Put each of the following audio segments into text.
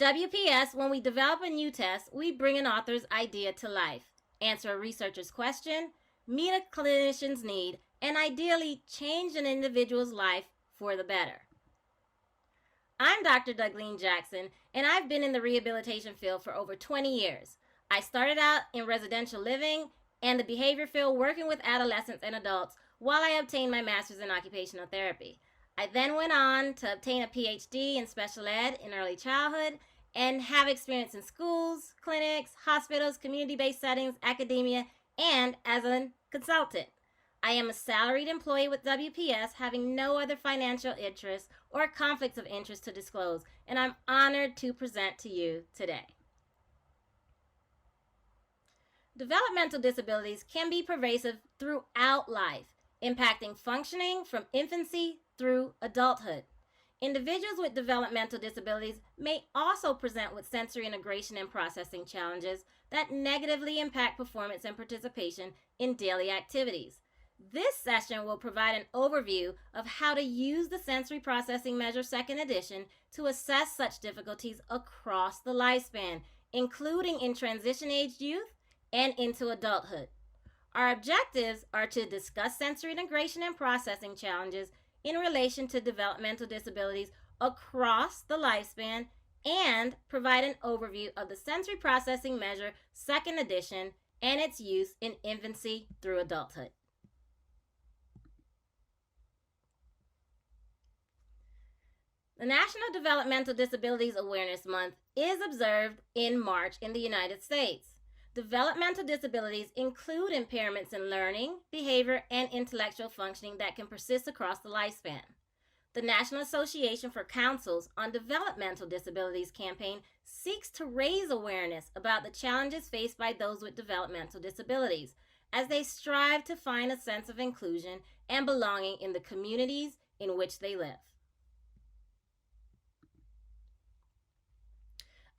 At WPS, when we develop a new test, we bring an author's idea to life, answer a researcher's question, meet a clinician's need, and ideally change an individual's life for the better. I'm Dr. Dougleen Jackson, and I've been in the rehabilitation field for over 20 years. I started out in residential living and the behavior field working with adolescents and adults while I obtained my master's in occupational therapy. I then went on to obtain a PhD in special ed in early childhood and have experience in schools, clinics, hospitals, community-based settings, academia, and as a consultant. I am a salaried employee with WPS, having no other financial interests or conflicts of interest to disclose, and I'm honored to present to you today. Developmental disabilities can be pervasive throughout life, impacting functioning from infancy through adulthood. Individuals with developmental disabilities may also present with sensory integration and processing challenges that negatively impact performance and participation in daily activities. This session will provide an overview of how to use the sensory processing measure 2nd edition to assess such difficulties across the lifespan, including in transition-aged youth and into adulthood. Our objectives are to discuss sensory integration and processing challenges in relation to developmental disabilities across the lifespan and provide an overview of the sensory processing measure 2nd edition and its use in infancy through adulthood. The National Developmental Disabilities Awareness Month is observed in March in the United States. Developmental disabilities include impairments in learning, behavior, and intellectual functioning that can persist across the lifespan. The National Association for Councils on Developmental Disabilities campaign seeks to raise awareness about the challenges faced by those with developmental disabilities as they strive to find a sense of inclusion and belonging in the communities in which they live.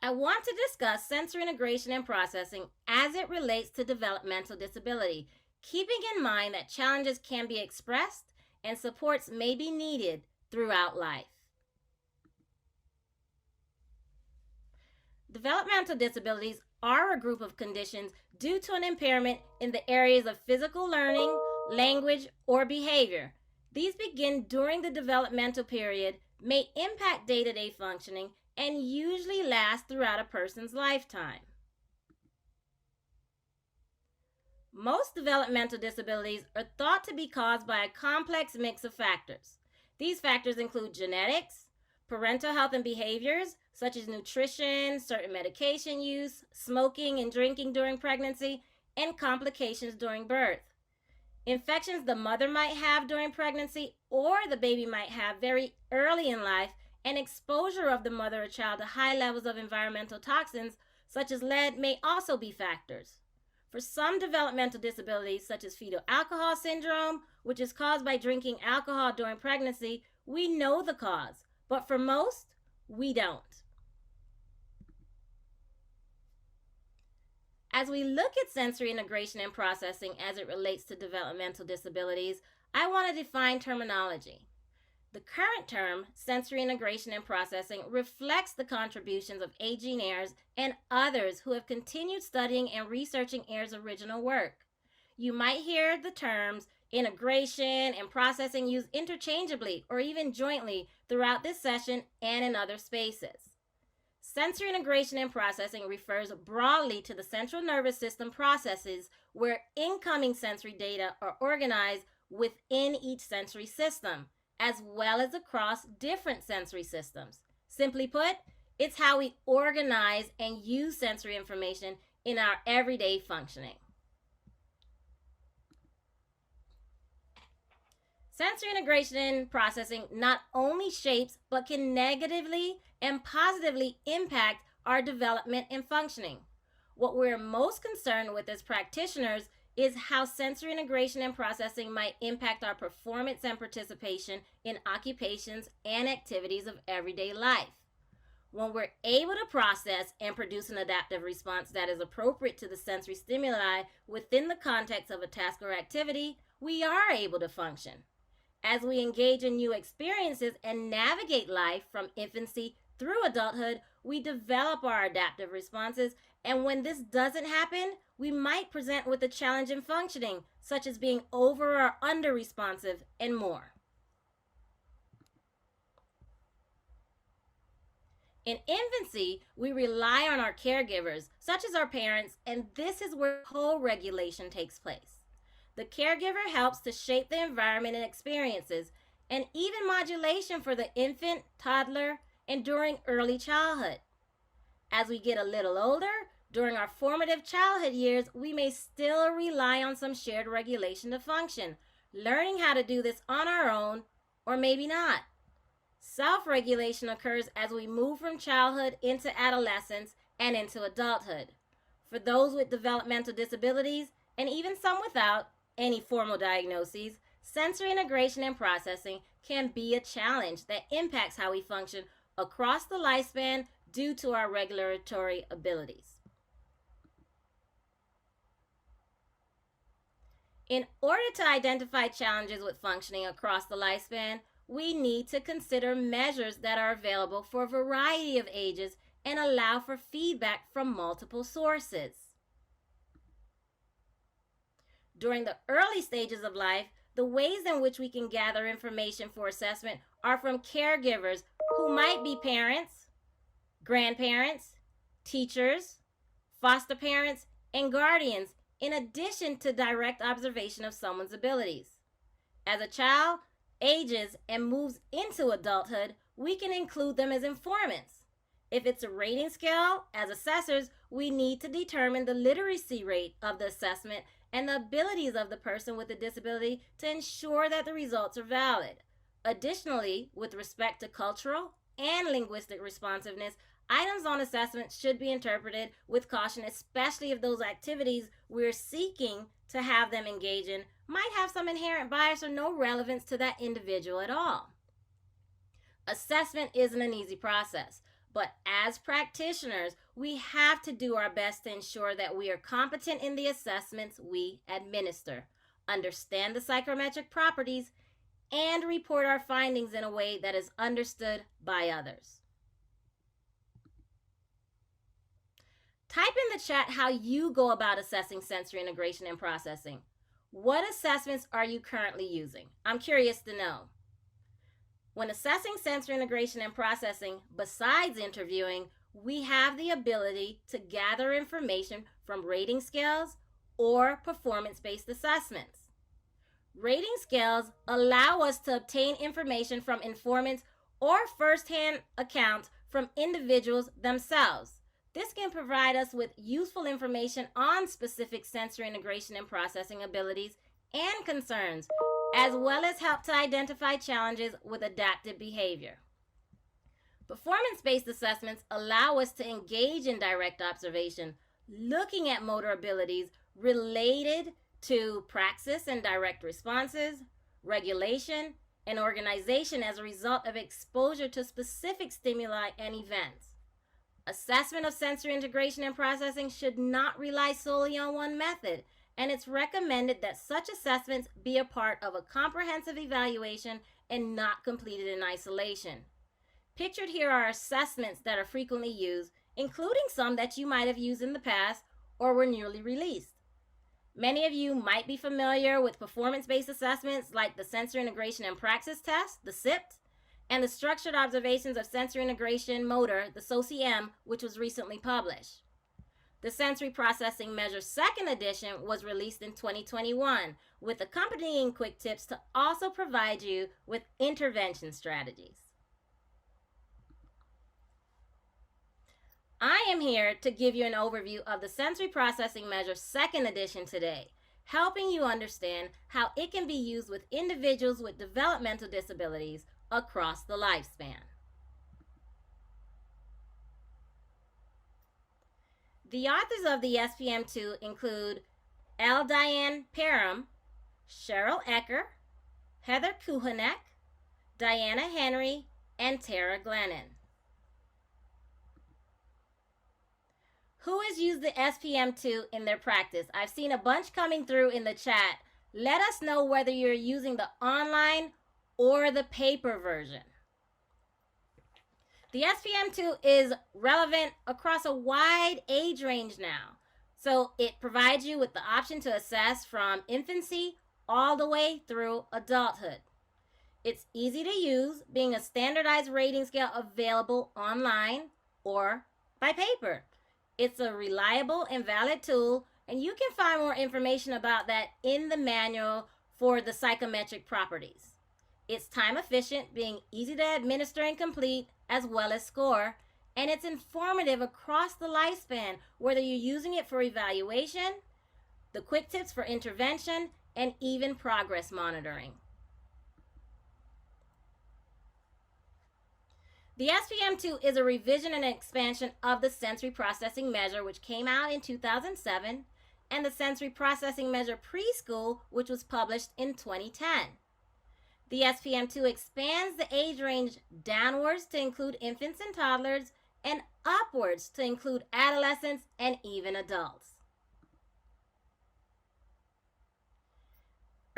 I want to discuss sensory integration and processing as it relates to developmental disability, keeping in mind that challenges can be expressed and supports may be needed throughout life. Developmental disabilities are a group of conditions due to an impairment in the areas of physical learning, language, or behavior. These begin during the developmental period, may impact day-to-day functioning, and usually last throughout a person's lifetime. Most developmental disabilities are thought to be caused by a complex mix of factors. These factors include genetics, parental health and behaviors, such as nutrition, certain medication use, smoking and drinking during pregnancy, and complications during birth. Infections the mother might have during pregnancy or the baby might have very early in life, and exposure of the mother or child to high levels of environmental toxins, such as lead, may also be factors. For some developmental disabilities, such as fetal alcohol syndrome, which is caused by drinking alcohol during pregnancy, we know the cause, but for most, we don't. As we look at sensory integration and processing as it relates to developmental disabilities, I want to define terminology. The current term, sensory integration and processing, reflects the contributions of A. Jean Ayres and others who have continued studying and researching Ayres' original work. You might hear the terms integration and processing used interchangeably or even jointly throughout this session and in other spaces. Sensory integration and processing refers broadly to the central nervous system processes where incoming sensory data are organized within each sensory system, as well as across different sensory systems. Simply put, it's how we organize and use sensory information in our everyday functioning. Sensory integration and processing not only shapes, but can negatively and positively impact our development and functioning. What we're most concerned with as practitioners is how sensory integration and processing might impact our performance and participation in occupations and activities of everyday life. When we're able to process and produce an adaptive response that is appropriate to the sensory stimuli within the context of a task or activity, we are able to function. As we engage in new experiences and navigate life from infancy through adulthood, we develop our adaptive responses, and when this doesn't happen, we might present with a challenge in functioning, such as being over or under responsive, and more. In infancy, we rely on our caregivers, such as our parents, and this is where co-regulation takes place. The caregiver helps to shape the environment and experiences, and even modulation for the infant, toddler, and during early childhood. As we get a little older, during our formative childhood years, we may still rely on some shared regulation to function, learning how to do this on our own, or maybe not. Self-regulation occurs as we move from childhood into adolescence and into adulthood. For those with developmental disabilities, and even some without any formal diagnoses, sensory integration and processing can be a challenge that impacts how we function across the lifespan due to our regulatory abilities. In order to identify challenges with functioning across the lifespan, we need to consider measures that are available for a variety of ages and allow for feedback from multiple sources. During the early stages of life, the ways in which we can gather information for assessment are from caregivers who might be parents, grandparents, teachers, foster parents, and guardians, in addition to direct observation of someone's abilities. As a child ages and moves into adulthood, we can include them as informants. If it's a rating scale, as assessors, we need to determine the literacy rate of the assessment and the abilities of the person with the disability to ensure that the results are valid. Additionally, with respect to cultural and linguistic responsiveness, items on assessment should be interpreted with caution, especially if those activities we're seeking to have them engage in might have some inherent bias or no relevance to that individual at all. Assessment isn't an easy process, but as practitioners, we have to do our best to ensure that we are competent in the assessments we administer, understand the psychometric properties, and report our findings in a way that is understood by others. Type in the chat how you go about assessing sensory integration and processing. What assessments are you currently using? I'm curious to know. When assessing sensory integration and processing, besides interviewing, we have the ability to gather information from rating scales or performance-based assessments. Rating scales allow us to obtain information from informants or first-hand accounts from individuals themselves. This can provide us with useful information on specific sensory integration and processing abilities and concerns, as well as help to identify challenges with adaptive behavior. Performance-based assessments allow us to engage in direct observation, looking at motor abilities related to praxis and direct responses, regulation, and organization as a result of exposure to specific stimuli and events. Assessment of sensory integration and processing should not rely solely on one method, and it's recommended that such assessments be a part of a comprehensive evaluation and not completed in isolation. Pictured here are assessments that are frequently used, including some that you might have used in the past or were newly released. Many of you might be familiar with performance-based assessments like the Sensory Integration and Praxis Test, the SIPT, and the Structured Observations of Sensory Integration Motor, the SOCM, which was recently published. The Sensory Processing Measure 2nd edition was released in 2021 with accompanying quick tips to also provide you with intervention strategies. I am here to give you an overview of the Sensory Processing Measure 2nd edition today, helping you understand how it can be used with individuals with developmental disabilities across the lifespan. The authors of the SPM-2 include L. Diane Parham, Cheryl Ecker, Heather Kuhanek, Diana Henry, and Tara Glennon. Who has used the SPM-2 in their practice? I've seen a bunch coming through in the chat. Let us know whether you're using the online or the paper version. The SPM-2 is relevant across a wide age range now. So it provides you with the option to assess from infancy all the way through adulthood. It's easy to use, being a standardized rating scale available online or by paper. It's a reliable and valid tool, and you can find more information about that in the manual for the psychometric properties. It's time efficient, being easy to administer and complete, as well as score, and it's informative across the lifespan, whether you're using it for evaluation, the quick tips for intervention, and even progress monitoring. The SPM-2 is a revision and expansion of the sensory processing measure, which came out in 2007, and the sensory processing measure preschool, which was published in 2010. The SPM-2 expands the age range downwards to include infants and toddlers, and upwards to include adolescents and even adults.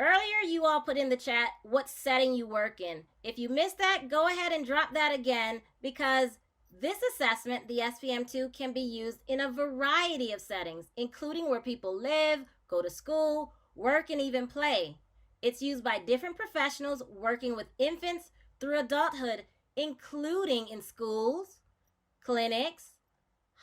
Earlier, you all put in the chat what setting you work in. If you missed that, go ahead and drop that again, because this assessment, the SPM-2, can be used in a variety of settings, including where people live, go to school, work, and even play. It's used by different professionals working with infants through adulthood, including in schools, clinics,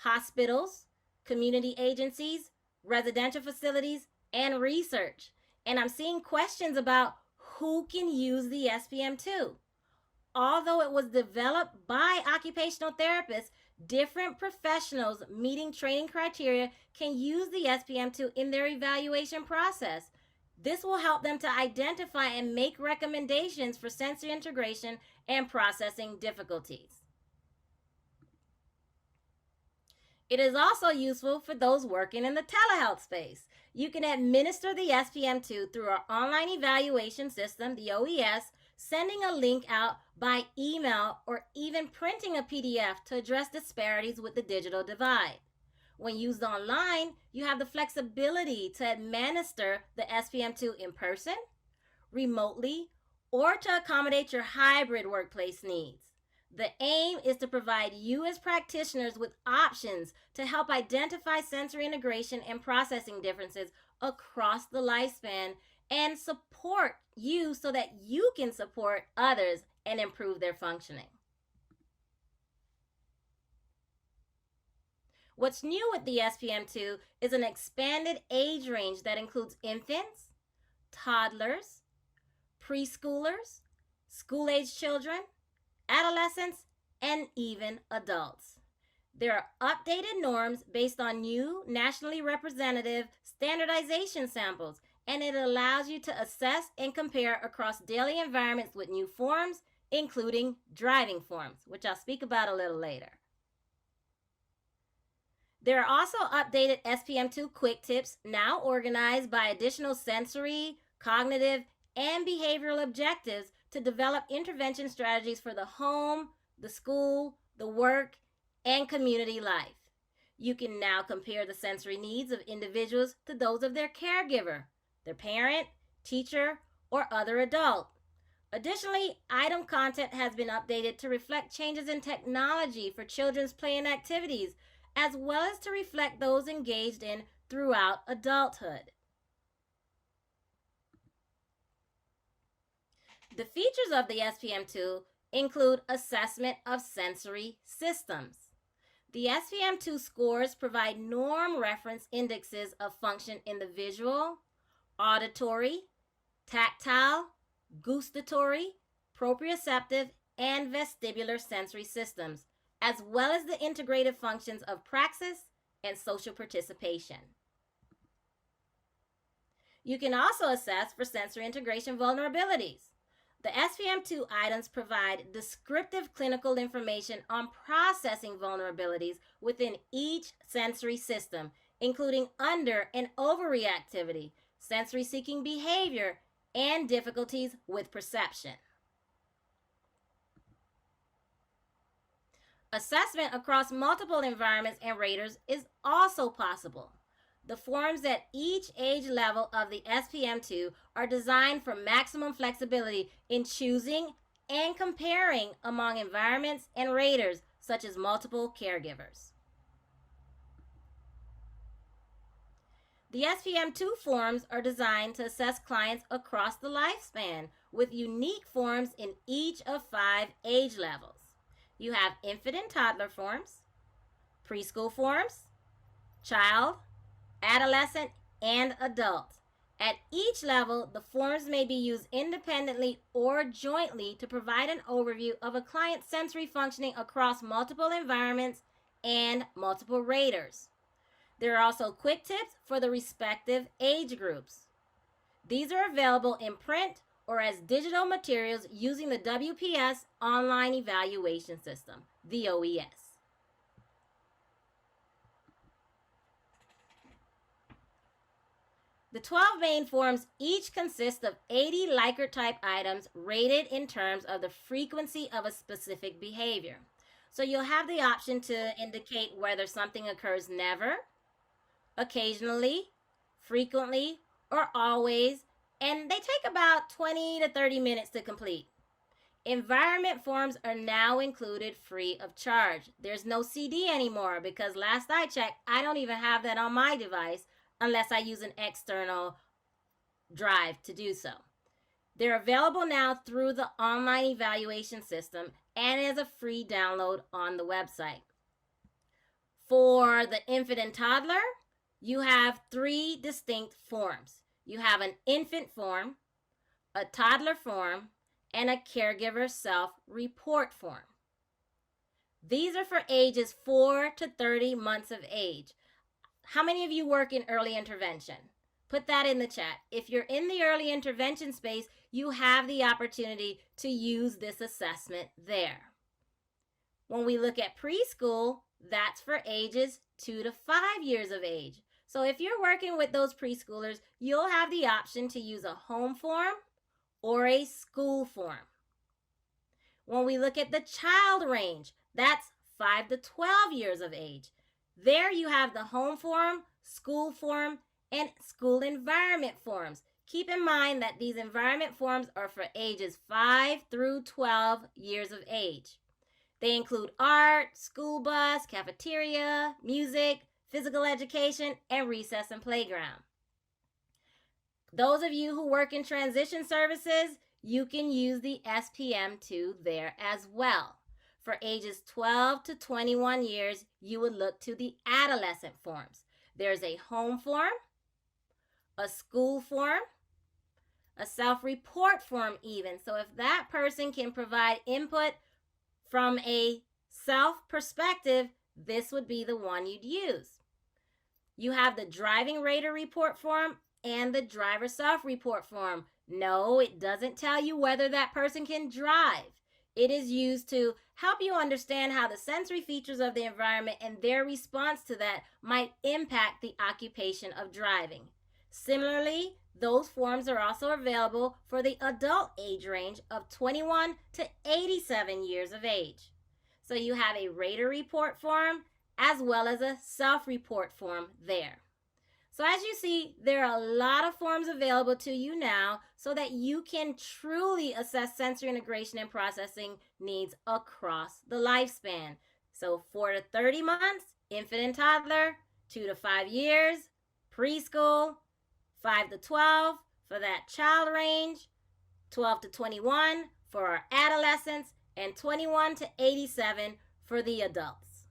hospitals, community agencies, residential facilities, and research. And I'm seeing questions about who can use the SPM-2. Although it was developed by occupational therapists, different professionals meeting training criteria can use the SPM-2 in their evaluation process. This will help them to identify and make recommendations for sensory integration and processing difficulties. It is also useful for those working in the telehealth space. You can administer the SPM-2 through our online evaluation system, the OES, sending a link out by email or even printing a PDF to address disparities with the digital divide. When used online, you have the flexibility to administer the SPM-2 in person, remotely, or to accommodate your hybrid workplace needs. The aim is to provide you as practitioners with options to help identify sensory integration and processing differences across the lifespan and support you so that you can support others and improve their functioning. What's new with the SPM-2 is an expanded age range that includes infants, toddlers, preschoolers, school-age children, adolescents, and even adults. There are updated norms based on new nationally representative standardization samples, and it allows you to assess and compare across daily environments with new forms, including driving forms, which I'll speak about a little later. There are also updated SPM-2 quick tips now organized by additional sensory, cognitive, and behavioral objectives to develop intervention strategies for the home, the school, the work, and community life. You can now compare the sensory needs of individuals to those of their caregiver, their parent, teacher, or other adult. Additionally, item content has been updated to reflect changes in technology for children's play and activities, as well as to reflect those engaged in throughout adulthood. The features of the SPM-2 include assessment of sensory systems. The SPM-2 scores provide norm reference indexes of function in the visual, auditory, tactile, gustatory, proprioceptive, and vestibular sensory systems, as well as the integrative functions of praxis and social participation. You can also assess for sensory integration vulnerabilities. The SPM-2 items provide descriptive clinical information on processing vulnerabilities within each sensory system, including under and overreactivity, sensory-seeking behavior, and difficulties with perception. Assessment across multiple environments and raters is also possible. The forms at each age level of the SPM-2 are designed for maximum flexibility in choosing and comparing among environments and raters, such as multiple caregivers. The SPM-2 forms are designed to assess clients across the lifespan with unique forms in each of 5 age levels. You have infant and toddler forms, preschool forms, child, adolescent, and adult. At each level, the forms may be used independently or jointly to provide an overview of a client's sensory functioning across multiple environments and multiple raters. There are also quick tips for the respective age groups. These are available in print or as digital materials using the WPS Online Evaluation System, the OES. The 12 main forms each consist of 80 Likert-type items rated in terms of the frequency of a specific behavior. So you'll have the option to indicate whether something occurs never, occasionally, frequently, or always, and they take about 20 to 30 minutes to complete. Environment forms are now included free of charge. There's no CD anymore because last I checked, I don't even have that on my device unless I use an external drive to do so. They're available now through the online evaluation system and as a free download on the website. For the infant and toddler, you have 3 distinct forms. You have an infant form, a toddler form, and a caregiver self-report form. These are for ages 4 to 30 months of age. How many of you work in early intervention? Put that in the chat. If you're in the early intervention space, you have the opportunity to use this assessment there. When we look at preschool, that's for ages 2 to 5 years of age. So if you're working with those preschoolers, you'll have the option to use a home form or a school form. When we look at the child range, that's 5 to 12 years of age. There you have the home form, school form, and school environment forms. Keep in mind that these environment forms are for ages 5 through 12 years of age. They include art, school bus, cafeteria, music, physical education, and recess and playground. Those of you who work in transition services, you can use the SPM-2 there as well. For ages 12 to 21 years, you would look to the adolescent forms. There's a home form, a school form, a self-report form even. So if that person can provide input from a self perspective, this would be the one you'd use. You have the driving rater report form and the driver self-report form. No, it doesn't tell you whether that person can drive. It is used to help you understand how the sensory features of the environment and their response to that might impact the occupation of driving. Similarly, those forms are also available for the adult age range of 21 to 87 years of age. So you have a rater report form as well as a self-report form there. So as you see, there are a lot of forms available to you now so that you can truly assess sensory integration and processing needs across the lifespan. So 4 to 30 months, infant and toddler, 2 to 5 years, preschool, 5 to 12 for that child range, 12 to 21 for our adolescents, and 21 to 87 for the adults.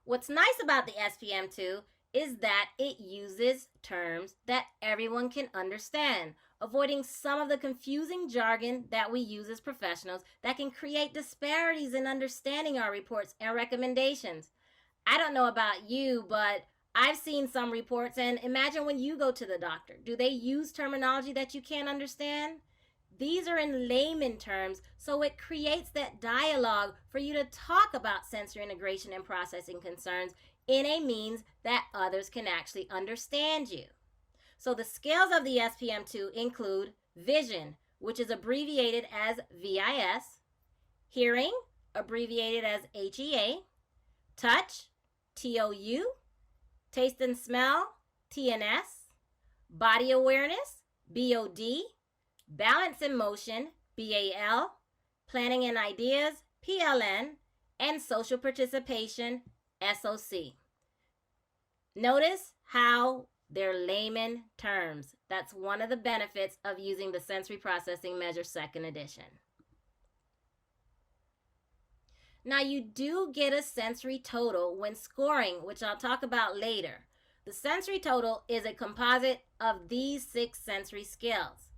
What's nice about the SPM-2 is that it uses terms that everyone can understand, avoiding some of the confusing jargon that we use as professionals that can create disparities in understanding our reports and recommendations. I don't know about you, but I've seen some reports, and imagine when you go to the doctor. Do they use terminology that you can't understand? These are in layman terms, so it creates that dialogue for you to talk about sensory integration and processing concerns in a means that others can actually understand you. So the scales of the SPM-2 include vision, which is abbreviated as VIS, hearing, abbreviated as HEA, touch, TOU, taste and smell, TNS, body awareness, BOD, Balance in Motion, BAL, Planning and Ideas, PLN, and Social Participation, SOC. Notice how they're layman terms. That's one of the benefits of using the Sensory Processing Measure 2nd edition. Now, you do get a sensory total when scoring, which I'll talk about later. The sensory total is a composite of these 6 sensory skills: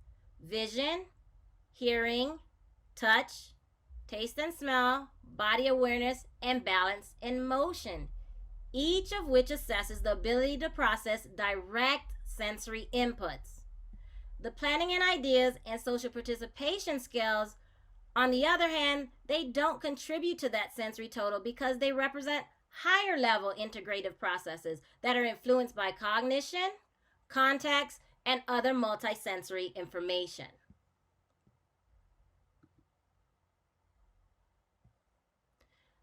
vision, hearing, touch, taste and smell, body awareness, and balance and motion, each of which assesses the ability to process direct sensory inputs. The planning and ideas and social participation skills, on the other hand, they don't contribute to that sensory total because they represent higher level integrative processes that are influenced by cognition, context, and other multisensory information.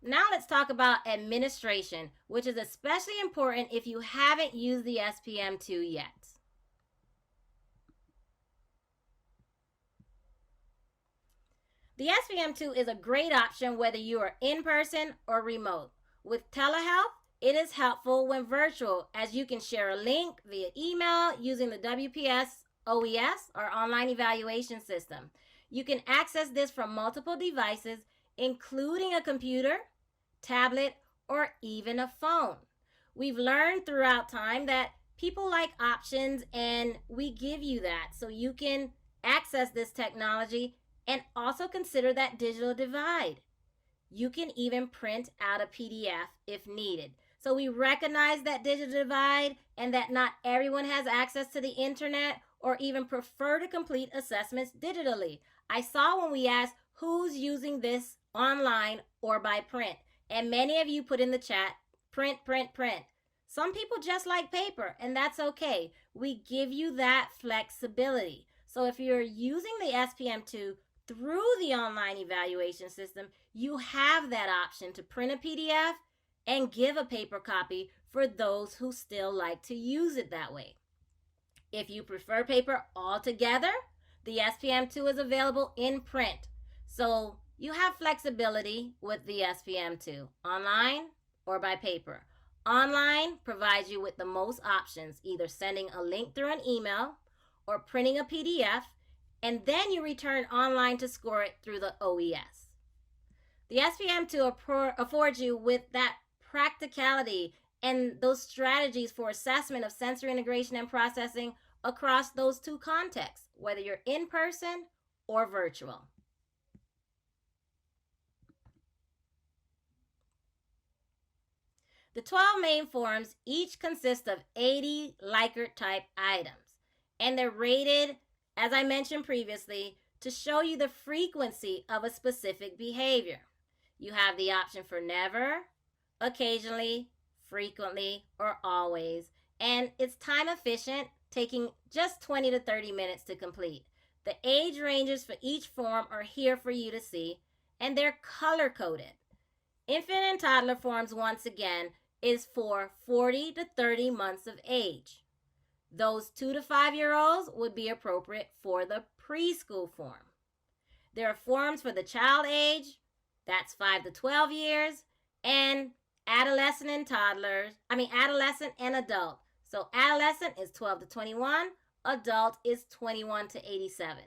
Now let's talk about administration, which is especially important if you haven't used the SPM-2 yet. The SPM-2 is a great option whether you are in person or remote. With telehealth, it is helpful when virtual, as you can share a link via email using the WPS OES or online evaluation system. You can access this from multiple devices, including a computer, tablet, or even a phone. We've learned throughout time that people like options, and we give you that so you can access this technology and also consider that digital divide. You can even print out a PDF if needed. So we recognize that digital divide and that not everyone has access to the internet or even prefer to complete assessments digitally. I saw when we asked who's using this online or by print, and many of you put in the chat, print, print, print. Some people just like paper, and that's okay. We give you that flexibility. So if you're using the SPM-2 through the online evaluation system, you have that option to print a PDF and give a paper copy for those who still like to use it that way. If you prefer paper altogether, the SPM-2 is available in print. So you have flexibility with the SPM-2, online or by paper. Online provides you with the most options, either sending a link through an email or printing a PDF, and then you return online to score it through the OES. The SPM-2 affords you with that practicality and those strategies for assessment of sensory integration and processing across those 2 contexts, whether you're in person or virtual. The 12 main forms each consist of 80 Likert type items, and they're rated, as I mentioned previously, to show you the frequency of a specific behavior. You have the option for never, occasionally, frequently, or always, and it's time efficient, taking just 20 to 30 minutes to complete. The age ranges for each form are here for you to see, and they're color-coded. Infant and toddler forms, once again, is for 40 to 30 months of age. Those 2 to 5-year-olds would be appropriate for the preschool form. There are forms for the child age, that's 5 to 12 years, and adolescent and adult. So adolescent is 12 to 21, adult is 21 to 87.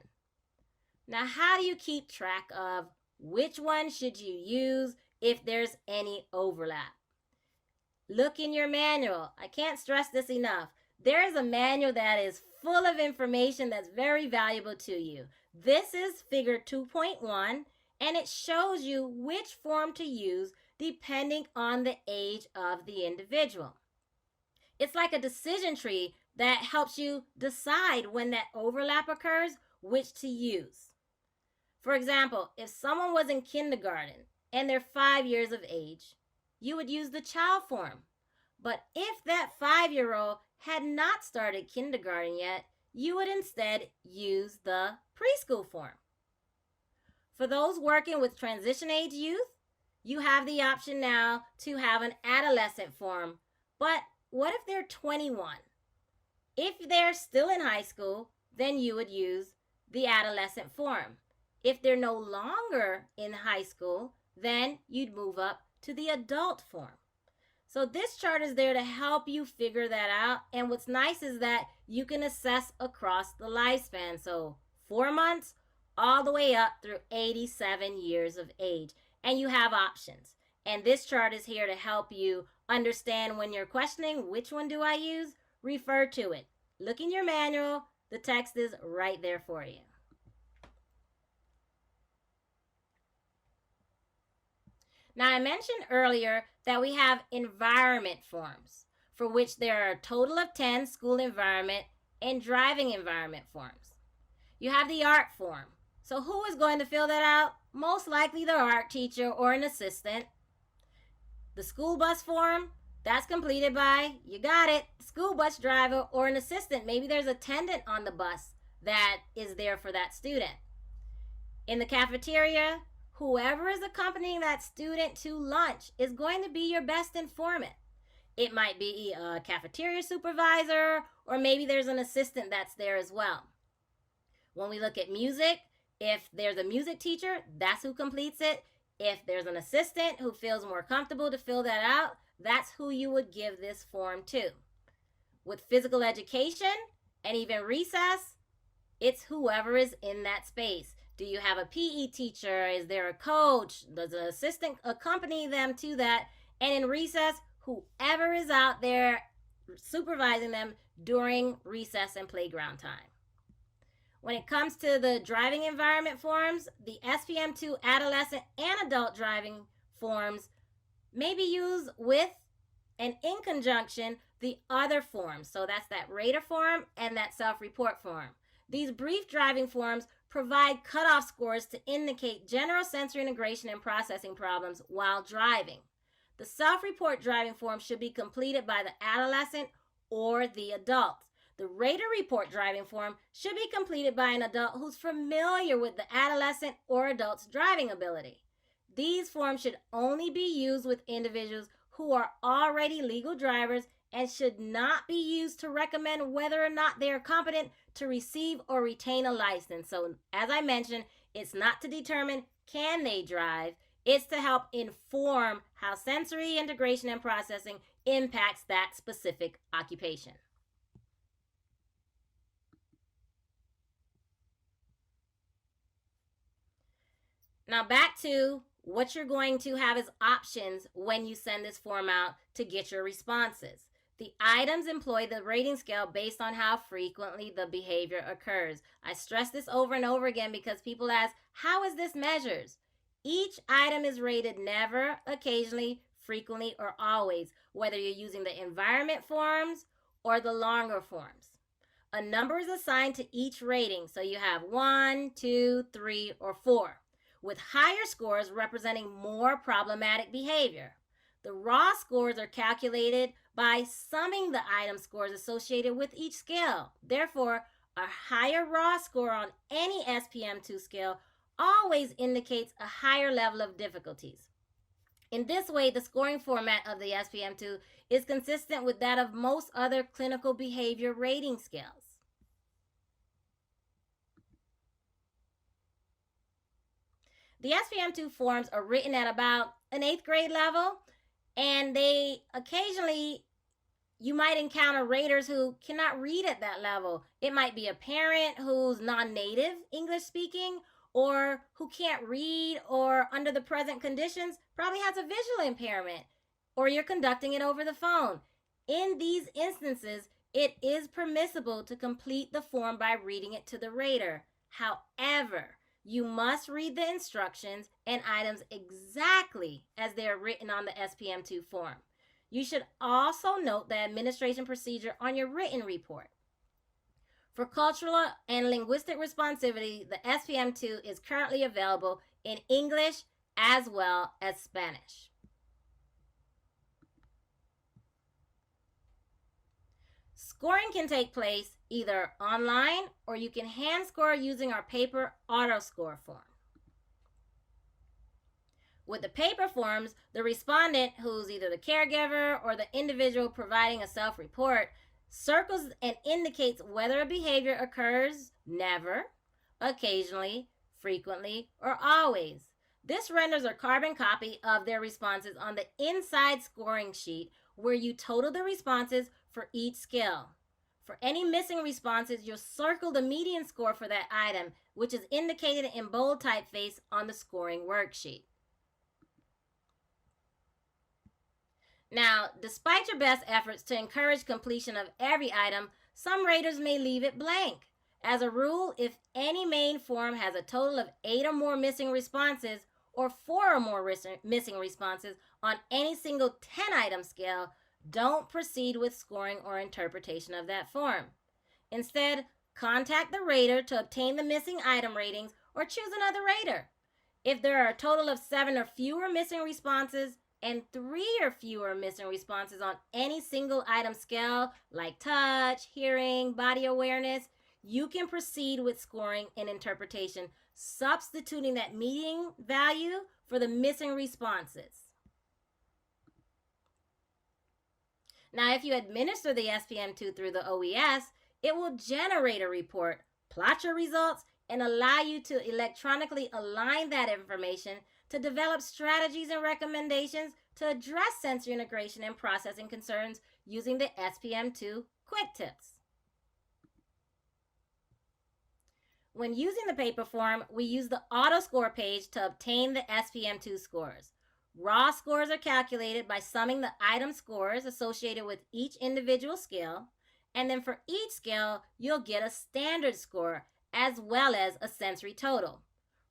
Now, how do you keep track of which one should you use if there's any overlap? Look in your manual. I can't stress this enough. There is a manual that is full of information that's very valuable to you. This is figure 2.1, and it shows you which form to use depending on the age of the individual. It's like a decision tree that helps you decide when that overlap occurs, which to use. For example, if someone was in kindergarten and they're 5 years of age, you would use the child form. But if that 5-year-old had not started kindergarten yet, you would instead use the preschool form. For those working with transition age youth, you have the option now to have an adolescent form. But what if they're 21? If they're still in high school, then you would use the adolescent form. If they're no longer in high school, then you'd move up to the adult form. So this chart is there to help you figure that out. And what's nice is that you can assess across the lifespan. So 4 months all the way up through 87 years of age. And you have options. And this chart is here to help you understand when you're questioning, which one do I use? Refer to it. Look in your manual. The text is right there for you. Now, I mentioned earlier that we have environment forms, for which there are a total of 10 school environment and driving environment forms. You have the art form. So who is going to fill that out? Most likely the art teacher or an assistant. The school bus form, that's completed by, you got it, school bus driver or an assistant. Maybe there's an attendant on the bus that is there for that student. In the cafeteria, whoever is accompanying that student to lunch is going to be your best informant. It might be a cafeteria supervisor, or maybe there's an assistant that's there as well. When we look at music, if there's a music teacher, that's who completes it. If there's an assistant who feels more comfortable to fill that out, that's who you would give this form to. With physical education and even recess, it's whoever is in that space. Do you have a PE teacher? Is there a coach? Does an assistant accompany them to that? And in recess, whoever is out there supervising them during recess and playground time. When it comes to the driving environment forms, the SPM-2 adolescent and adult driving forms may be used with and in conjunction the other forms. So that's that rater form and that self-report form. These brief driving forms provide cutoff scores to indicate general sensory integration and processing problems while driving. The self-report driving form should be completed by the adolescent or the adult. The rater report driving form should be completed by an adult who's familiar with the adolescent or adult's driving ability. These forms should only be used with individuals who are already legal drivers and should not be used to recommend whether or not they are competent to receive or retain a license. So, as I mentioned, it's not to determine can they drive, it's to help inform how sensory integration and processing impacts that specific occupation. Now back to what you're going to have as options when you send this form out to get your responses. The items employ the rating scale based on how frequently the behavior occurs. I stress this over and over again because people ask, how is this measured? Each item is rated never, occasionally, frequently, or always, whether you're using the environment forms or the longer forms. A number is assigned to each rating, so you have 1, 2, 3, or 4, with higher scores representing more problematic behavior. The raw scores are calculated by summing the item scores associated with each scale. Therefore, a higher raw score on any SPM-2 scale always indicates a higher level of difficulties. In this way, the scoring format of the SPM-2 is consistent with that of most other clinical behavior rating scales. The SPM-2 forms are written at about an 8th grade level, and they occasionally, you might encounter raters who cannot read at that level. It might be a parent who's non-native English speaking, or who can't read, or under the present conditions probably has a visual impairment, or you're conducting it over the phone. In these instances, it is permissible to complete the form by reading it to the rater. However, you must read the instructions and items exactly as they are written on the SPM-2 form. You should also note the administration procedure on your written report. For cultural and linguistic responsivity, the SPM-2 is currently available in English as well as Spanish. Scoring can take place either online or you can hand score using our paper auto score form. With the paper forms, the respondent, who's either the caregiver or the individual providing a self-report, circles and indicates whether a behavior occurs never, occasionally, frequently, or always. This renders a carbon copy of their responses on the inside scoring sheet where you total the responses for each skill. For any missing responses, you'll circle the median score for that item, which is indicated in bold typeface on the scoring worksheet. Now, despite your best efforts to encourage completion of every item, some raters may leave it blank. As a rule, if any main form has a total of 8 or more missing responses or 4 or more missing responses on any single 10-item scale, don't proceed with scoring or interpretation of that form. Instead, contact the rater to obtain the missing item ratings or choose another rater. If there are a total of 7 or fewer missing responses and 3 or fewer missing responses on any single item scale, like touch, hearing, body awareness, you can proceed with scoring and interpretation, substituting that median value for the missing responses. Now, if you administer the SPM-2 through the OES, it will generate a report, plot your results, and allow you to electronically align that information to develop strategies and recommendations to address sensory integration and processing concerns using the SPM-2 Quick Tips. When using the paper form, we use the auto score page to obtain the SPM-2 scores. Raw scores are calculated by summing the item scores associated with each individual scale, and then for each scale, you'll get a standard score as well as a sensory total.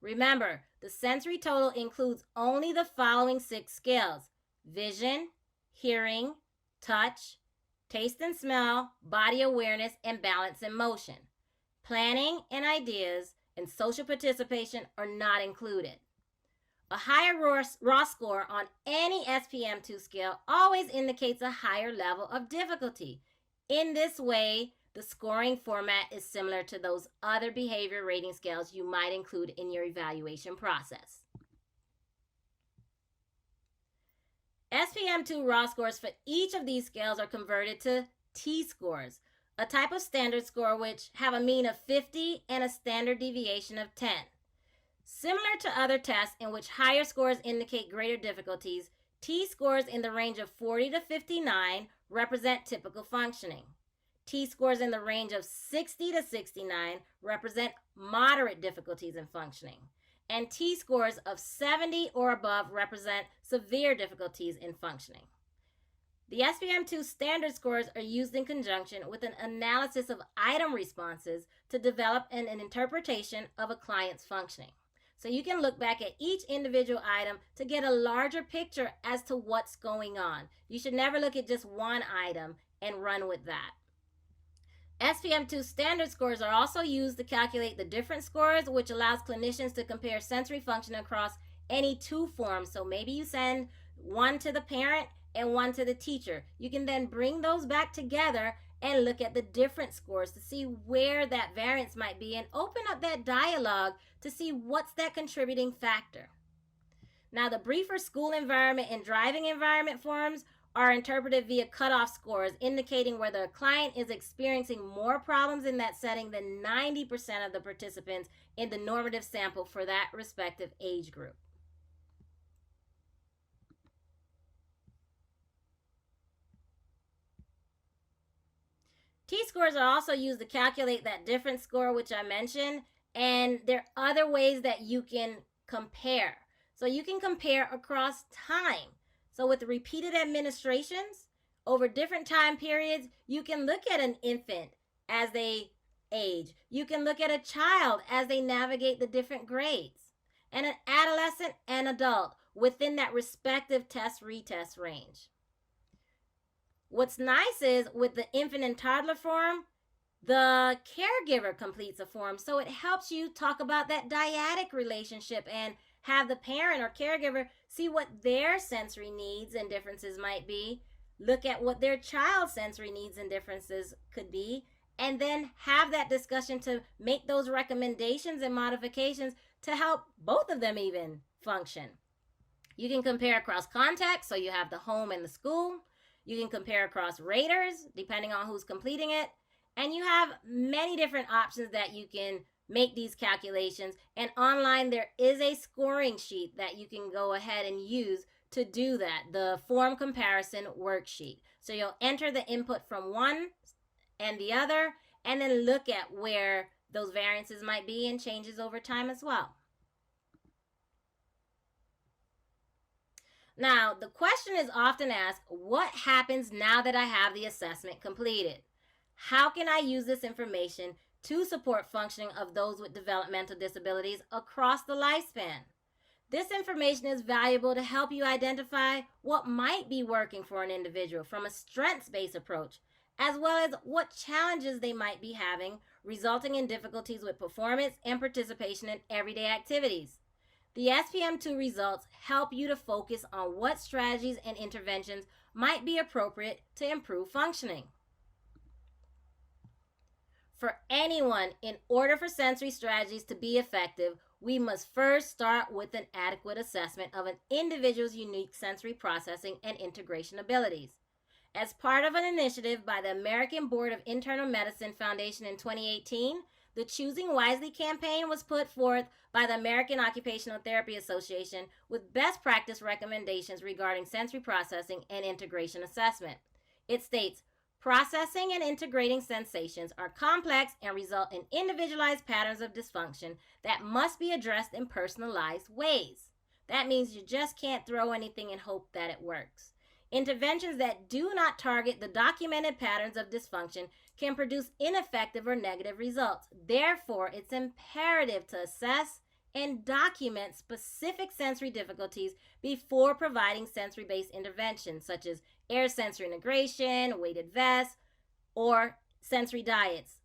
Remember, the sensory total includes only the following 6 scales: vision, hearing, touch, taste and smell, body awareness, and balance and motion. Planning and ideas and social participation are not included. A higher raw score on any SPM-2 scale always indicates a higher level of difficulty. In this way, the scoring format is similar to those other behavior rating scales you might include in your evaluation process. SPM-2 raw scores for each of these scales are converted to T-scores, a type of standard score which have a mean of 50 and a standard deviation of 10. Similar to other tests in which higher scores indicate greater difficulties, T-scores in the range of 40 to 59 represent typical functioning. T-scores in the range of 60 to 69 represent moderate difficulties in functioning. And T-scores of 70 or above represent severe difficulties in functioning. The SPM-2 standard scores are used in conjunction with an analysis of item responses to develop an interpretation of a client's functioning. So you can look back at each individual item to get a larger picture as to what's going on. You should never look at just one item and run with that. SPM-2 standard scores are also used to calculate the different scores, which allows clinicians to compare sensory function across any 2 forms. So maybe you send one to the parent and one to the teacher. You can then bring those back together and look at the different scores to see where that variance might be and open up that dialogue to see what's that contributing factor. Now, the briefer school environment and driving environment forms are interpreted via cutoff scores, indicating whether a client is experiencing more problems in that setting than 90% of the participants in the normative sample for that respective age group. T-scores are also used to calculate that difference score, which I mentioned, and there are other ways that you can compare. So you can compare across time. So with repeated administrations over different time periods, you can look at an infant as they age. You can look at a child as they navigate the different grades, and an adolescent and adult within that respective test-retest range. What's nice is with the infant and toddler form, the caregiver completes a form, so it helps you talk about that dyadic relationship and have the parent or caregiver see what their sensory needs and differences might be, look at what their child's sensory needs and differences could be, and then have that discussion to make those recommendations and modifications to help both of them even function. You can compare across contexts, so you have the home and the school. You can compare across raters, depending on who's completing it. And you have many different options that you can make these calculations. And online, there is a scoring sheet that you can go ahead and use to do that, the form comparison worksheet. So you'll enter the input from one and the other, and then look at where those variances might be and changes over time as well. Now, the question is often asked, what happens now that I have the assessment completed? How can I use this information to support functioning of those with developmental disabilities across the lifespan? This information is valuable to help you identify what might be working for an individual from a strengths-based approach, as well as what challenges they might be having, resulting in difficulties with performance and participation in everyday activities. The SPM-2 results help you to focus on what strategies and interventions might be appropriate to improve functioning. For anyone, in order for sensory strategies to be effective, we must first start with an adequate assessment of an individual's unique sensory processing and integration abilities. As part of an initiative by the American Board of Internal Medicine Foundation in 2018, the Choosing Wisely campaign was put forth by the American Occupational Therapy Association with best practice recommendations regarding sensory processing and integration assessment. It states, processing and integrating sensations are complex and result in individualized patterns of dysfunction that must be addressed in personalized ways. That means you just can't throw anything and hope that it works. Interventions that do not target the documented patterns of dysfunction can produce ineffective or negative results. Therefore, it's imperative to assess and document specific sensory difficulties before providing sensory-based interventions, such as air sensory integration, weighted vests, or sensory diets.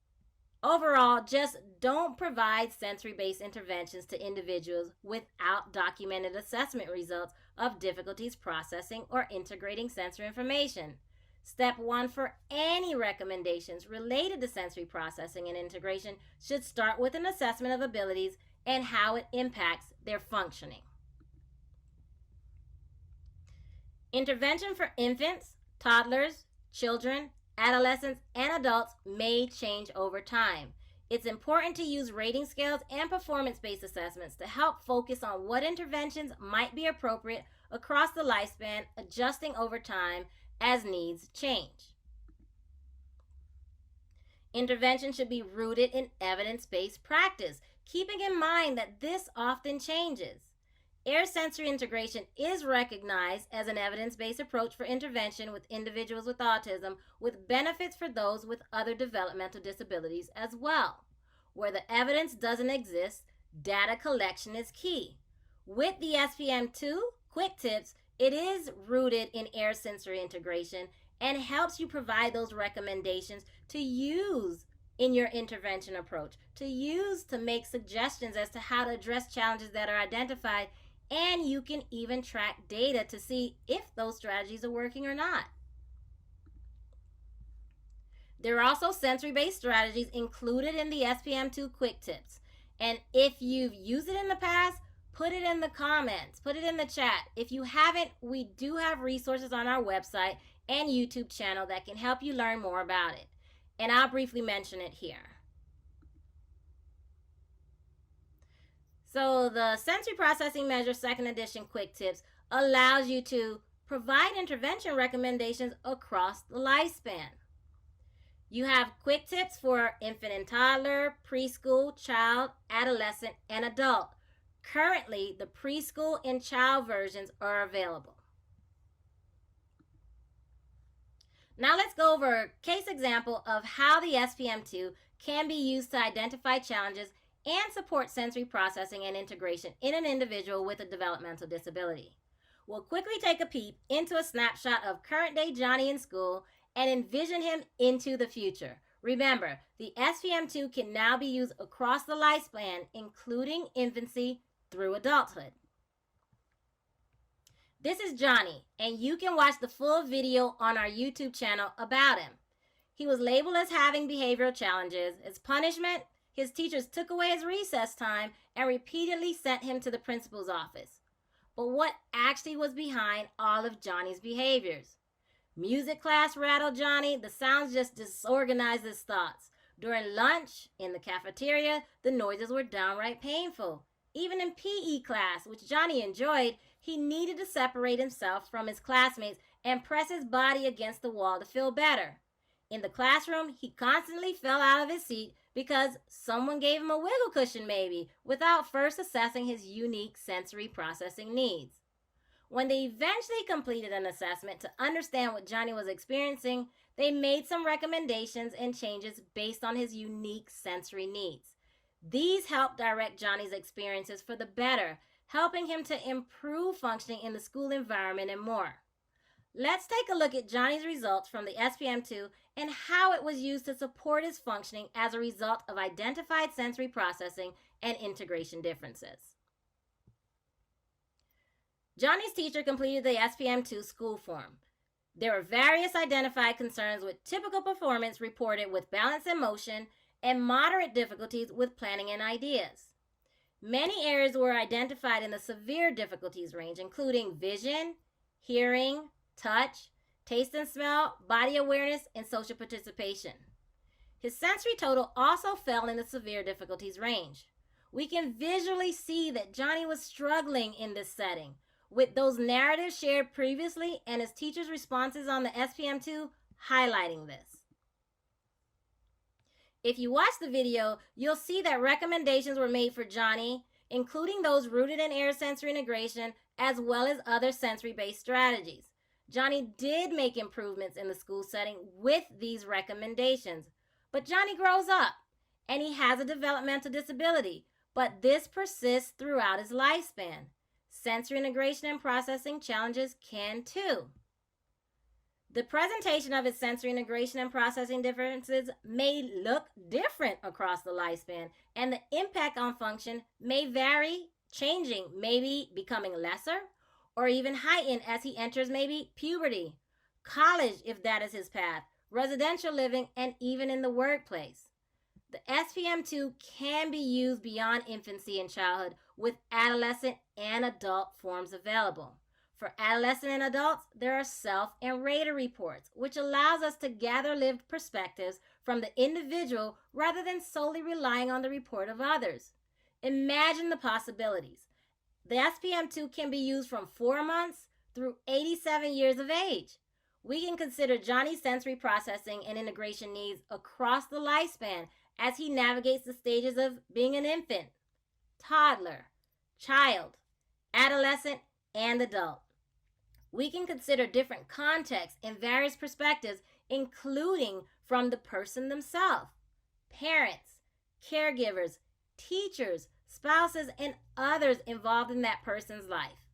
Overall, just don't provide sensory-based interventions to individuals without documented assessment results of difficulties processing or integrating sensory information. Step 1 for any recommendations related to sensory processing and integration should start with an assessment of abilities and how it impacts their functioning. Intervention for infants, toddlers, children, adolescents, and adults may change over time. It's important to use rating scales and performance-based assessments to help focus on what interventions might be appropriate across the lifespan, adjusting over time as needs change. Intervention should be rooted in evidence-based practice, keeping in mind that this often changes. Air sensory integration is recognized as an evidence-based approach for intervention with individuals with autism, with benefits for those with other developmental disabilities as well. Where the evidence doesn't exist, data collection is key. With the SPM-2 Quick Tips, it is rooted in air sensory integration and helps you provide those recommendations to use in your intervention approach, to use to make suggestions as to how to address challenges that are identified, and you can even track data to see if those strategies are working or not. There are also sensory-based strategies included in the SPM-2 Quick Tips. And if you've used it in the past, put it in the comments, put it in the chat. If you haven't, we do have resources on our website and YouTube channel that can help you learn more about it. And I'll briefly mention it here. So the Sensory Processing Measure 2nd Edition Quick Tips allows you to provide intervention recommendations across the lifespan. You have quick tips for infant and toddler, preschool, child, adolescent, and adult. Currently, the preschool and child versions are available. Now let's go over a case example of how the SPM-2 can be used to identify challenges and support sensory processing and integration in an individual with a developmental disability. We'll quickly take a peep into a snapshot of current day Johnny in school and envision him into the future. Remember, the SPM-2 can now be used across the lifespan, including infancy through adulthood. This is Johnny, and you can watch the full video on our YouTube channel about him. He was labeled as having behavioral challenges. As punishment, his teachers took away his recess time and repeatedly sent him to the principal's office. But what actually was behind all of Johnny's behaviors? Music class rattled Johnny. The sounds just disorganized his thoughts. During lunch, in the cafeteria, the noises were downright painful. Even in PE class, which Johnny enjoyed, he needed to separate himself from his classmates and press his body against the wall to feel better. In the classroom, he constantly fell out of his seat because someone gave him a wiggle cushion, maybe, without first assessing his unique sensory processing needs. When they eventually completed an assessment to understand what Johnny was experiencing, they made some recommendations and changes based on his unique sensory needs. These helped direct Johnny's experiences for the better, helping him to improve functioning in the school environment and more. Let's take a look at Johnny's results from the SPM-2 and how it was used to support his functioning as a result of identified sensory processing and integration differences. Johnny's teacher completed the SPM-2 school form. There were various identified concerns with typical performance reported with balance and motion and moderate difficulties with planning and ideas. Many areas were identified in the severe difficulties range, including vision, hearing, touch, taste and smell, body awareness, and social participation. His sensory total also fell in the severe difficulties range. We can visually see that Johnny was struggling in this setting, with those narratives shared previously and his teacher's responses on the SPM-2 highlighting this. If you watch the video, you'll see that recommendations were made for Johnny, including those rooted in air sensory integration, as well as other sensory-based strategies. Johnny did make improvements in the school setting with these recommendations, but Johnny grows up and he has a developmental disability, but this persists throughout his lifespan. Sensory integration and processing challenges can too. The presentation of its sensory integration and processing differences may look different across the lifespan, and the impact on function may vary, changing, maybe becoming lesser, or even heightened as he enters maybe puberty, college if that is his path, residential living, and even in the workplace. The SPM-2 can be used beyond infancy and childhood with adolescent and adult forms available. For adolescent and adults, there are self and rater reports, which allows us to gather lived perspectives from the individual rather than solely relying on the report of others. Imagine the possibilities. The SPM-2 can be used from 4 months through 87 years of age. We can consider Johnny's sensory processing and integration needs across the lifespan as he navigates the stages of being an infant, toddler, child, adolescent, and adult. We can consider different contexts and various perspectives, including from the person themselves, parents, caregivers, teachers, spouses, and others involved in that person's life.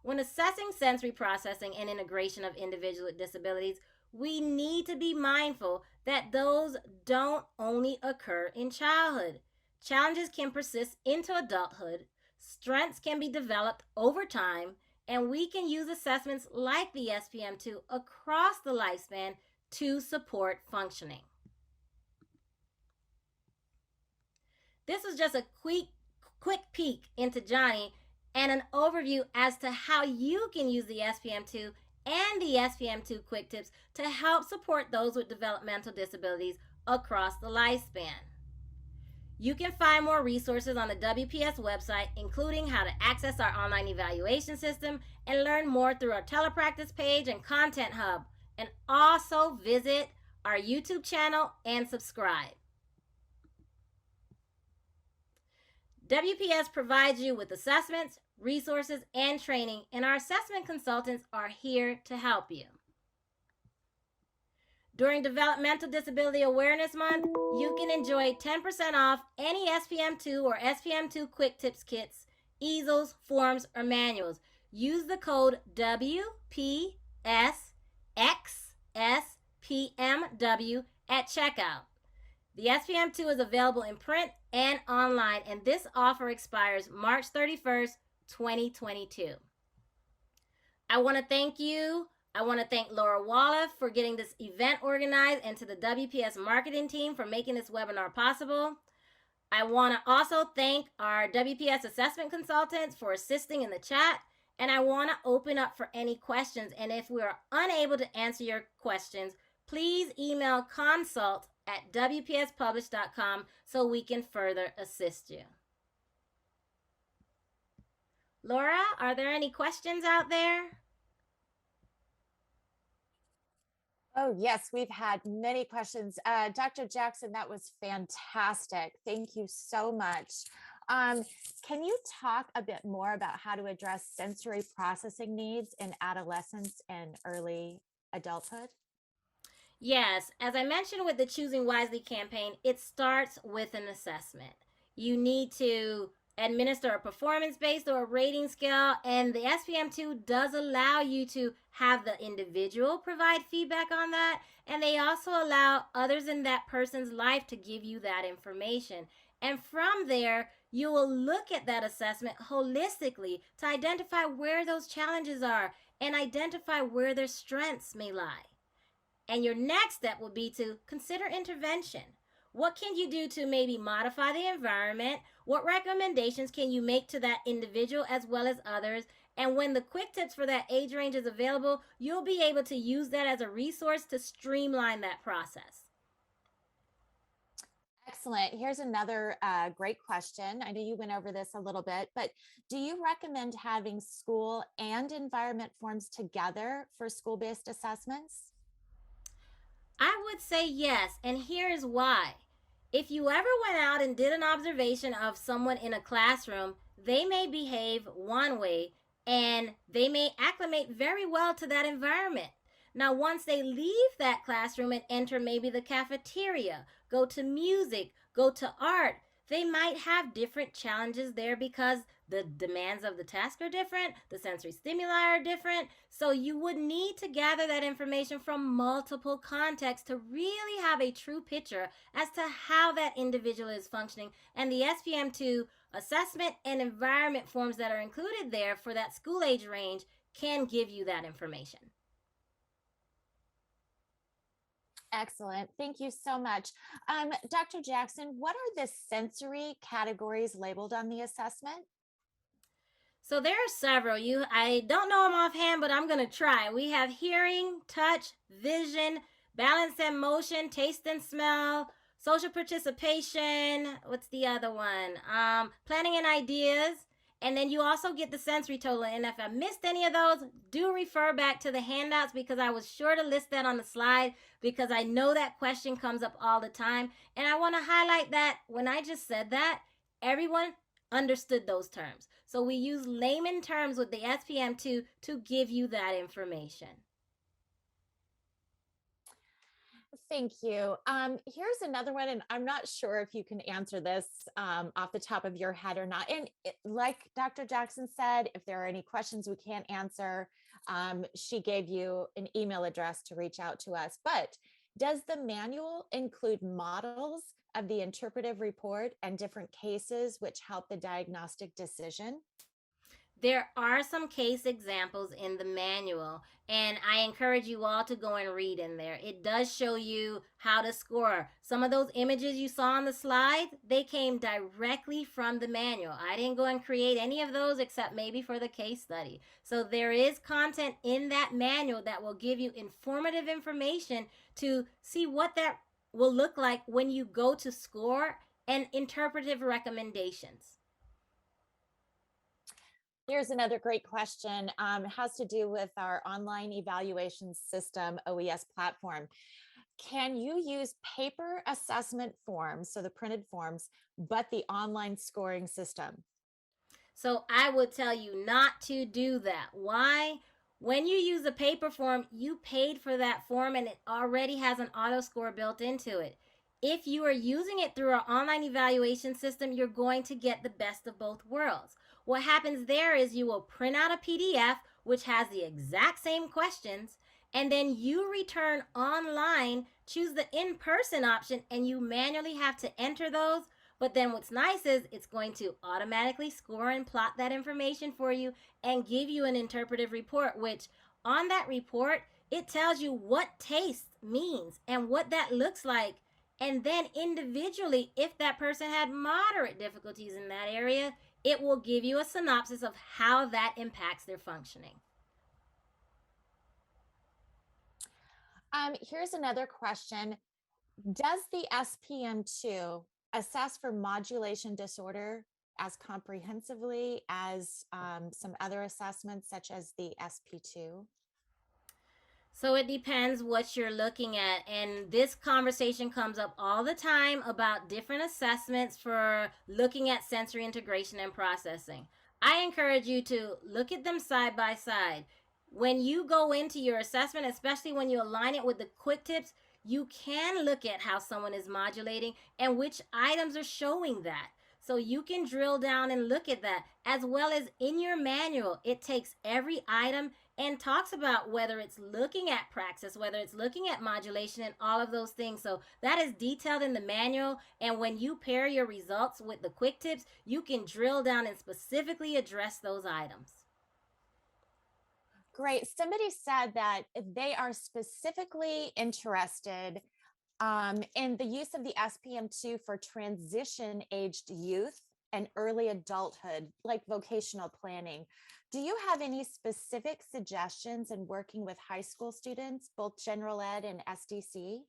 When assessing sensory processing and integration of individuals with disabilities, we need to be mindful that those don't only occur in childhood. Challenges can persist into adulthood, strengths can be developed over time, and we can use assessments like the SPM-2 across the lifespan to support functioning. This was just a quick peek into Johnny and an overview as to how you can use the SPM-2 and the SPM-2 Quick Tips to help support those with developmental disabilities across the lifespan. You can find more resources on the WPS website, including how to access our online evaluation system and learn more through our telepractice page and content hub. And also visit our YouTube channel and subscribe. WPS provides you with assessments, resources, and training, and our assessment consultants are here to help you. During Developmental Disability Awareness Month, you can enjoy 10% off any SPM-2 or SPM-2 Quick Tips kits, easels, forms, or manuals. Use the code WPSXSPMW at checkout. The SPM-2 is available in print and online, and this offer expires March 31st, 2022. I want to thank you. I want to thank Laura Walla for getting this event organized and to the WPS marketing team for making this webinar possible. I want to also thank our WPS assessment consultants for assisting in the chat And I want to open up for any questions. And if we are unable to answer your questions, please email consult@wpspublish.com so we can further assist you. Laura, are there any questions out there? Oh, yes, we've had many questions. Dr. Jackson, that was fantastic. Thank you so much. Can you talk a bit more about how to address sensory processing needs in adolescence and early adulthood? Yes, as I mentioned with the Choosing Wisely campaign, it starts with an assessment. You need to administer a performance based or a rating scale, and the SPM2 does allow you to have the individual provide feedback on that, and they also allow others in that person's life to give you that information. And from there, you will look at that assessment holistically to identify where those challenges are and identify where their strengths may lie. And your next step will be to consider intervention. What can you do to maybe modify the environment? What recommendations can you make to that individual as well as others? And when the quick tips for that age range is available, you'll be able to use that as a resource to streamline that process. Excellent. Here's another great question. I know you went over this a little bit, but do you recommend having school and environment forms together for school-based assessments? I would say yes, and here's why. If you ever went out and did an observation of someone in a classroom, they may behave one way and they may acclimate very well to that environment. Now, once they leave that classroom and enter maybe the cafeteria, go to music, go to art, they might have different challenges there because the demands of the task are different, the sensory stimuli are different. So you would need to gather that information from multiple contexts to really have a true picture as to how that individual is functioning. And the SPM2 assessment and environment forms that are included there for that school age range can give you that information. Excellent. Thank you so much. Dr. Jackson, what are the sensory categories labeled on the assessment? So there are several. I don't know them offhand, but I'm going to try. We have hearing, touch, vision, balance and motion, taste and smell, social participation. What's the other one? Planning and ideas. And then you also get the sensory total. And if I missed any of those, do refer back to the handouts because I was sure to list that on the slide because I know that question comes up all the time. And I want to highlight that when I just said that, everyone understood those terms. So we use layman terms with the SPM2 to give you that information. Thank you. Here's another one, and I'm not sure if you can answer this off the top of your head or not. And like Dr. Jackson said, if there are any questions we can't answer, she gave you an email address to reach out to us. But does the manual include models of the interpretive report and different cases which help the diagnostic decision? There are some case examples in the manual, and I encourage you all to go and read in there. It does show you how to score. Some of those images you saw on the slide, they came directly from the manual. I didn't go and create any of those except maybe for the case study. So there is content in that manual that will give you informative information to see what that will look like when you go to score and interpretive recommendations. Here's another great question. It has to do with our online evaluation system, OES platform. Can you use paper assessment forms, so the printed forms, but the online scoring system? So I would tell you not to do that. Why? When you use a paper form, you paid for that form and it already has an auto score built into it. If you are using it through our online evaluation system, you're going to get the best of both worlds. What happens there is you will print out a PDF which has the exact same questions, and then you return online, choose the in person option, and you manually have to enter those. But then what's nice is it's going to automatically score and plot that information for you and give you an interpretive report, which on that report, it tells you what taste means and what that looks like. And then individually, if that person had moderate difficulties in that area, it will give you a synopsis of how that impacts their functioning. Here's another question. Does the SPM-2 assess for modulation disorder as comprehensively as some other assessments such as the SP2? So it depends what you're looking at. And this conversation comes up all the time about different assessments for looking at sensory integration and processing. I encourage you to look at them side by side. When you go into your assessment, especially when you align it with the quick tips, you can look at how someone is modulating and which items are showing that. So you can drill down and look at that, as well as in your manual. It takes every item and talks about whether it's looking at praxis, whether it's looking at modulation, and all of those things. So that is detailed in the manual. And when you pair your results with the quick tips, you can drill down and specifically address those items. Great. Somebody said that they are specifically interested in the use of the SPM2 for transition aged youth and early adulthood, like vocational planning. Do you have any specific suggestions in working with high school students, both general ed and SDC?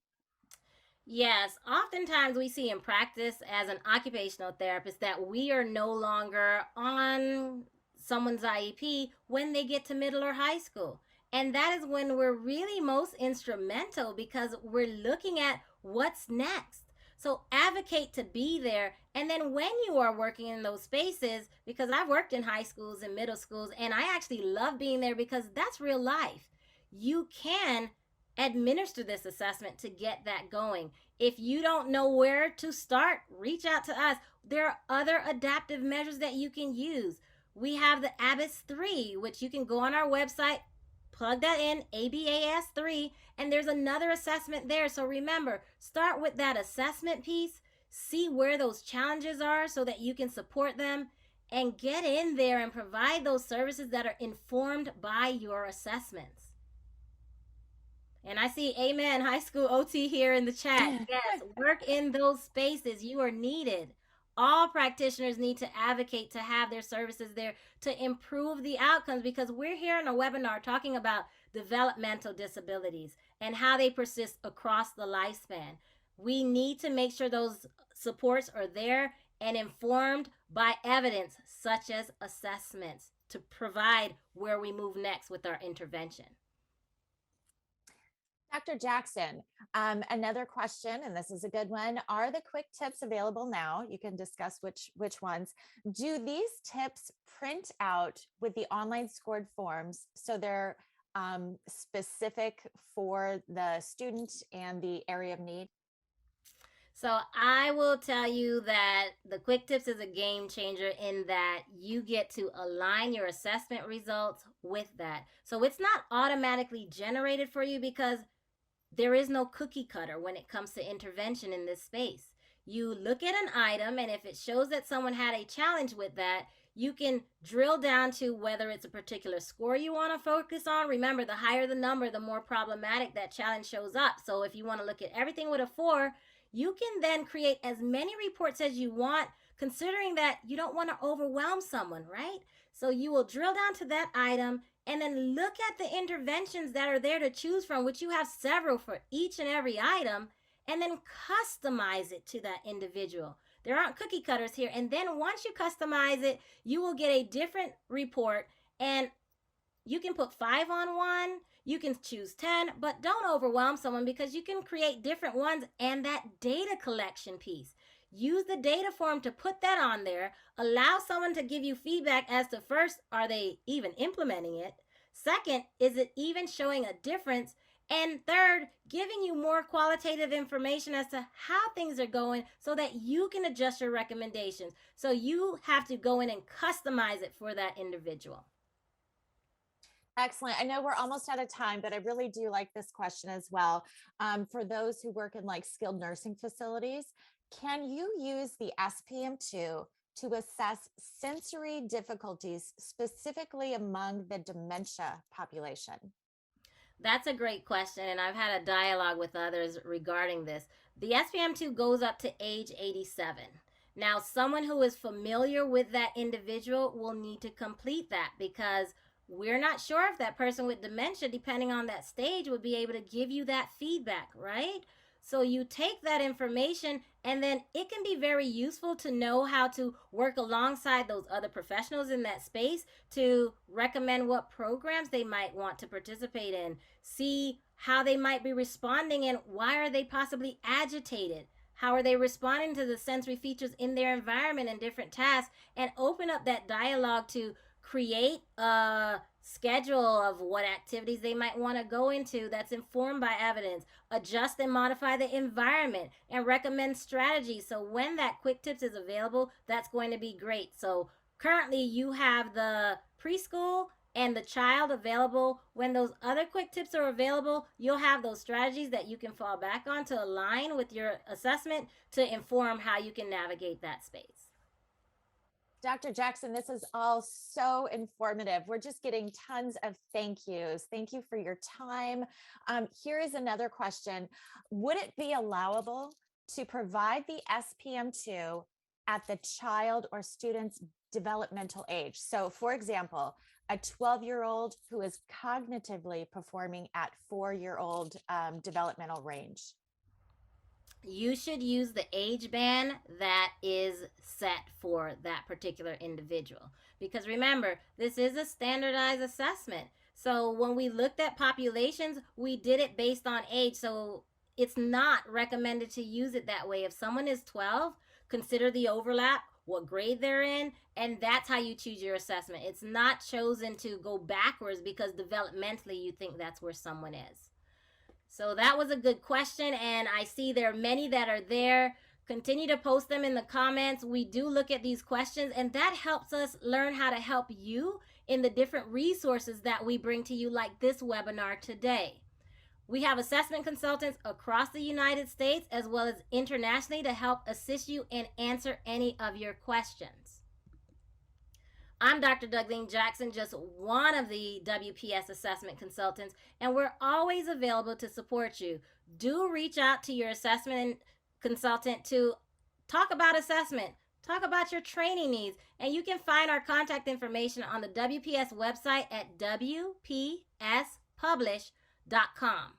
Yes, oftentimes we see in practice as an occupational therapist that we are no longer on someone's IEP when they get to middle or high school. And that is when we're really most instrumental because we're looking at what's next. So advocate to be there. And then when you are working in those spaces, because I've worked in high schools and middle schools, and I actually love being there because that's real life. You can administer this assessment to get that going. If you don't know where to start, reach out to us. There are other adaptive measures that you can use. We have the ABAS 3, which you can go on our website, plug that in, ABAS 3, and there's another assessment there. So remember, start with that assessment piece, see where those challenges are so that you can support them, and get in there and provide those services that are informed by your assessments. And I see Amen High School OT here in the chat. Yes, work in those spaces. You are needed. All practitioners need to advocate to have their services there to improve the outcomes because we're here in a webinar talking about developmental disabilities and how they persist across the lifespan. We need to make sure those supports are there and informed by evidence such as assessments to provide where we move next with our intervention. Dr. Jackson, another question, and this is a good one. Are the quick tips available now? You can discuss which ones. Do these tips print out with the online scored forms so they're specific for the student and the area of need? So I will tell you that the quick tips is a game changer in that you get to align your assessment results with that. So it's not automatically generated for you because there is no cookie cutter when it comes to intervention in this space. You look at an item, and if it shows that someone had a challenge with that, you can drill down to whether it's a particular score you want to focus on. Remember, the higher the number, the more problematic that challenge shows up. So if you want to look at everything with a 4, you can then create as many reports as you want, considering that you don't want to overwhelm someone, right? So you will drill down to that item and then look at the interventions that are there to choose from, which you have several for each and every item, and then customize it to that individual. There aren't cookie cutters here. And then once you customize it, you will get a different report, and you can put 5 on one, you can choose 10, but don't overwhelm someone because you can create different ones. And that data collection piece, use the data form to put that on there. Allow someone to give you feedback as to first, are they even implementing it? Second, is it even showing a difference? And third, giving you more qualitative information as to how things are going so that you can adjust your recommendations. So you have to go in and customize it for that individual. Excellent. I know we're almost out of time, but I really do like this question as well. For those who work in like skilled nursing facilities, can you use the SPM2 to assess sensory difficulties specifically among the dementia population? That's a great question, and I've had a dialogue with others regarding this. The SPM-2 goes up to age 87. Now, someone who is familiar with that individual will need to complete that, because we're not sure if that person with dementia, depending on that stage, would be able to give you that feedback, right? So you take that information, and then it can be very useful to know how to work alongside those other professionals in that space to recommend what programs they might want to participate in, see how they might be responding, and why are they possibly agitated, how are they responding to the sensory features in their environment and different tasks, and open up that dialogue to create a schedule of what activities they might want to go into that's informed by evidence, adjust and modify the environment, and recommend strategies. So when that quick tips is available, that's going to be great. So currently you have the preschool and the child available. When those other quick tips are available, you'll have those strategies that you can fall back on to align with your assessment to inform how you can navigate that space. Dr. Jackson, this is all so informative. We're just getting tons of thank yous. Thank you for your time. Here is another question. Would it be allowable to provide the SPM-2 at the child or student's developmental age? So for example, a 12-year-old who is cognitively performing at 4-year-old developmental range. You should use the age band that is set for that particular individual. Because remember, this is a standardized assessment. So when we looked at populations, we did it based on age. So it's not recommended to use it that way. If someone is 12, consider the overlap, what grade they're in, and that's how you choose your assessment. It's not chosen to go backwards because developmentally you think that's where someone is. So that was a good question, and I see there are many that are there. Continue to post them in the comments. We do look at these questions, and that helps us learn how to help you in the different resources that we bring to you, like this webinar today. We have assessment consultants across the United States as well as internationally to help assist you and answer any of your questions. I'm Dr. Douglas Jackson, just one of the WPS assessment consultants, and we're always available to support you. Do reach out to your assessment consultant to talk about assessment, talk about your training needs, and you can find our contact information on the WPS website at WPSpublish.com.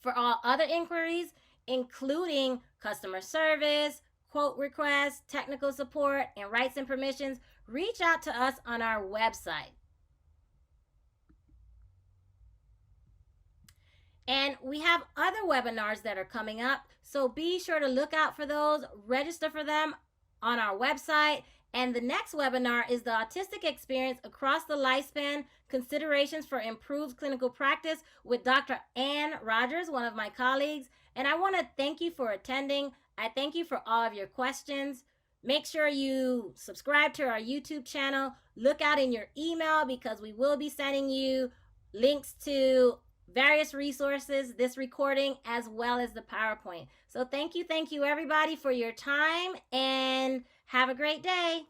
For all other inquiries, including customer service, quote requests, technical support, and rights and permissions, reach out to us on our website. And we have other webinars that are coming up, so be sure to look out for those, register for them on our website. And the next webinar is the Autistic Experience Across the Lifespan, Considerations for Improved Clinical Practice with Dr. Ann Rogers, one of my colleagues. And I want to thank you for attending. I thank you for all of your questions. Make sure you subscribe to our YouTube channel. Look out in your email because we will be sending you links to various resources, this recording, as well as the PowerPoint. So thank you everybody for your time, and have a great day.